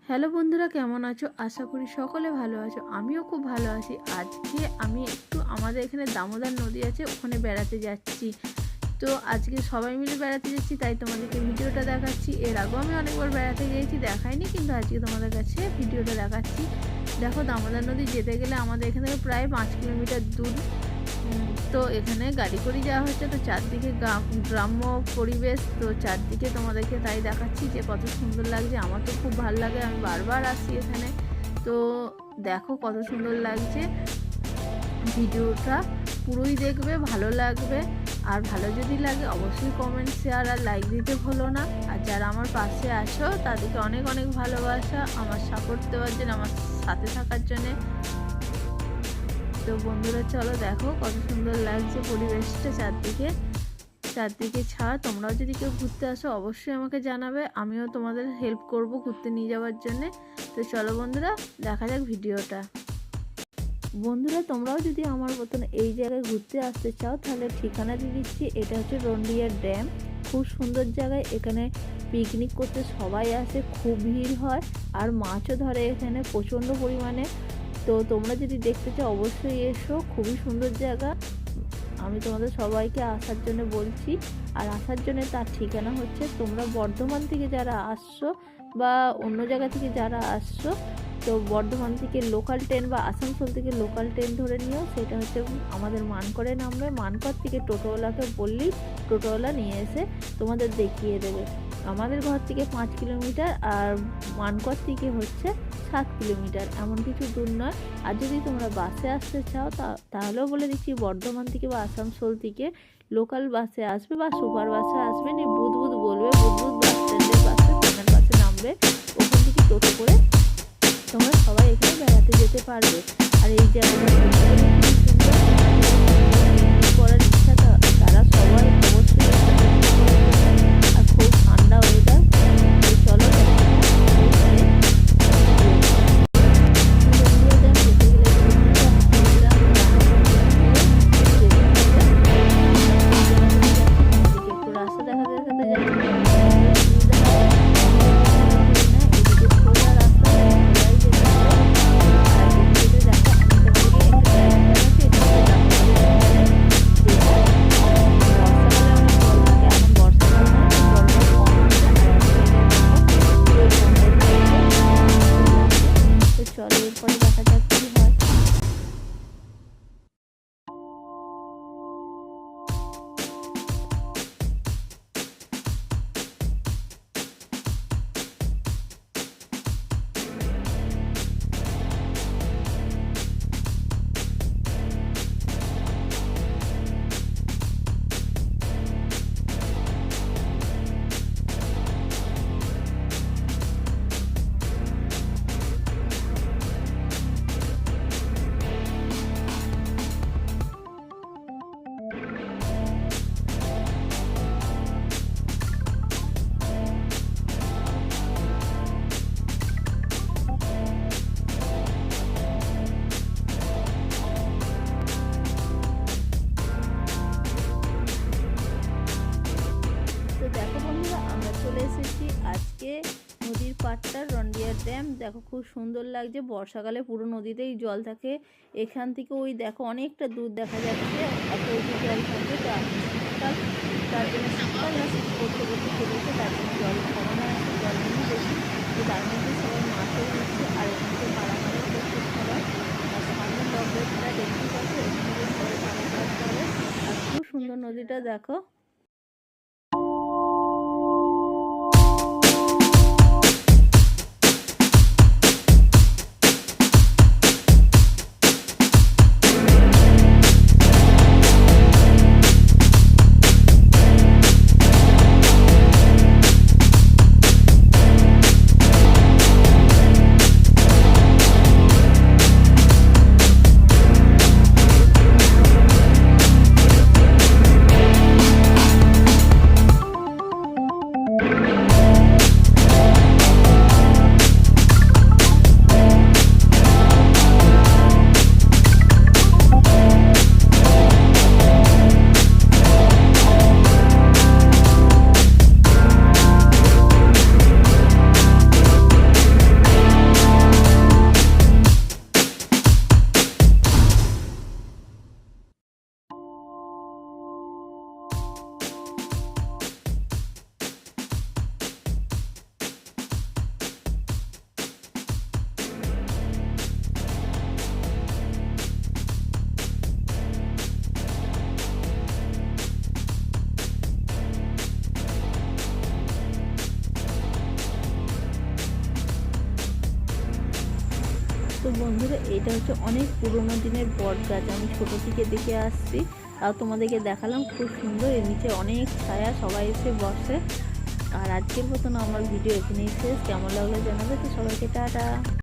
Hello বন্ধুরা, কেমন আছো? আশা করি সকলে ভালো আছো। আমিও খুব ভালো আছি। আজকে আমি একটু আমাদের এখানে দামোদর নদী আছে, ওখানে বেড়াতে যাচ্ছি। তো আজকে সবাই মিলে বেড়াতে যাচ্ছি, তাই তোমাদেরকে ভিডিওটা দেখাচ্ছি। এর আগেও আমি অনেকবার বেড়াতে গিয়েছি, দেখাইনি, কিন্তু আজকে তোমাদের কাছে ভিডিওটা দেখাচ্ছি। দেখো, দামোদর নদী যেতে গেলে আমাদের এখান থেকে প্রায় 5 কিলোমিটার দূর। তো এখানে গাড়ি করে যাওয়া হচ্ছে। তো চারদিকে গ্রাম্য পরিবেশ, তো চারদিকে তোমাদেরকে তাই দেখাচ্ছি যে কত সুন্দর লাগছে। আমার তো খুব ভালো লাগে, আমি বারবার আসি এখানে। তো দেখো কত সুন্দর লাগছে। ভিডিওটা পুরোই দেখবে, ভালো লাগবে। আর ভালো যদি লাগে অবশ্যই কমেন্ট, শেয়ার আর লাইক দিতে ভুলো না। আর যারা আমার পাশে আছো তাদেরকে অনেক অনেক ভালোবাসা, আমার সাপোর্ট দেওয়ার জন্য, আমার সাথে থাকার জন্যে। তো বন্ধুরা চলো, দেখো কত সুন্দর লাগছে পরিবেশটা চারদিকে ছাড়। তোমরাও যদি কেউ ঘুরতে আসো অবশ্যই আমাকে জানাবে, আমিও তোমাদের হেল্প করব ঘুরতে নিয়ে যাওয়ার জন্যে। তো চলো বন্ধুরা, দেখা যাক ভিডিওটা। বন্ধুরা, তোমরাও যদি আমার মতন এই জায়গায় ঘুরতে আসতে চাও তাহলে ঠিকানা দিয়ে দিচ্ছি। এটা হচ্ছে রন্ডিয়া ড্যাম, খুব সুন্দর জায়গায়। এখানে পিকনিক করতে সবাই আসে, খুব ভিড় হয়, আর মাছও ধরে এখানে প্রচণ্ড পরিমাণে। তো তোমরা যদি দেখতে চাও অবশ্যই এসো, খুবই সুন্দর জায়গা। আমি তোমাদের সবাইকে আসার জন্য বলছি। আর আসার জন্য তার ঠিকানা হচ্ছে, তোমরা বর্ধমান থেকে যারা আসছো বা অন্য জায়গা থেকে যারা আসছো, তো বর্ধমান থেকে লোকাল ট্রেন বা আসানসোল থেকে লোকাল ট্রেন ধরে নিও। সেটা হচ্ছে আমাদের মানকরে নামবে। মানকর থেকে টোটোওয়ালাকে বললেই টোটোওয়ালা নিয়ে এসে তোমাদের দেখিয়ে দেবে। আমাদের ঘর থেকে 5 কিলোমিটার আর মানকর থেকে হচ্ছে 7 কিলোমিটার, এমন কিছু দূর নয়। আর যদি তোমরা বাসে আসতে চাও তাহলেও বলে দিচ্ছি, বর্ধমান থেকে বা আসানসোল থেকে লোকাল বাসে আসবে বা সুপার বাসে আসবে, নিয়ে বুধ বলবে, বুধ বাস স্ট্যান্ডের বাসে ফাইনাল বাসে নামবে। ওখান থেকে টোটো করে তোমরা সবাই এখানে বেড়াতে যেতে পারবে। আর এই জায়গাটা করার ইচ্ছা তারা সবাই অবশ্যই, আর খুব ঠান্ডা ওয়েদার। চলো রাস্তা দেখাতে দেখাতে যাচ্ছি। চলো এরপরে দেখা যাক কি হয়। দেখো বন্ধুরা, আমরা চলে এসেছি আজকে নদীর পাড়টা, রন্ডিয়া ড্যাম। দেখো খুব সুন্দর লাগছে, বর্ষাকালে পুরো নদীতেই জল থাকে। এখান থেকে ওই দেখো অনেকটা দূর দেখা যাচ্ছে, এত জল থাকে। তো শীতকাল, তার জন্য শীতকাল না শীত করতে করতে চলেছে, তার জন্য জল কমানো আছে, জল নেই বেশি। তো তার মধ্যে সবাই মাছও দিচ্ছে, আর এখানে মারামারি করছে সবাই। আর সামনে ডগলেটটা দেখতে পাচ্ছে, এখানে সবাই মারামারি করে। আর খুব সুন্দর নদীটা দেখো। বন্ধুরা এটা হচ্ছে অনেক পুরোনো দিনের বট গাছ, আমি ছোটো থেকে দেখে আসছি, তাও তোমাদেরকে দেখালাম। খুব সুন্দর, এর নিচে অনেক ছায়া, সবাই এসে বসে। আর আজকের মতন আমার ভিডিও এখানেই শেষ। কেমন লাগলো জানাবে তো, সবাইকে টাটা।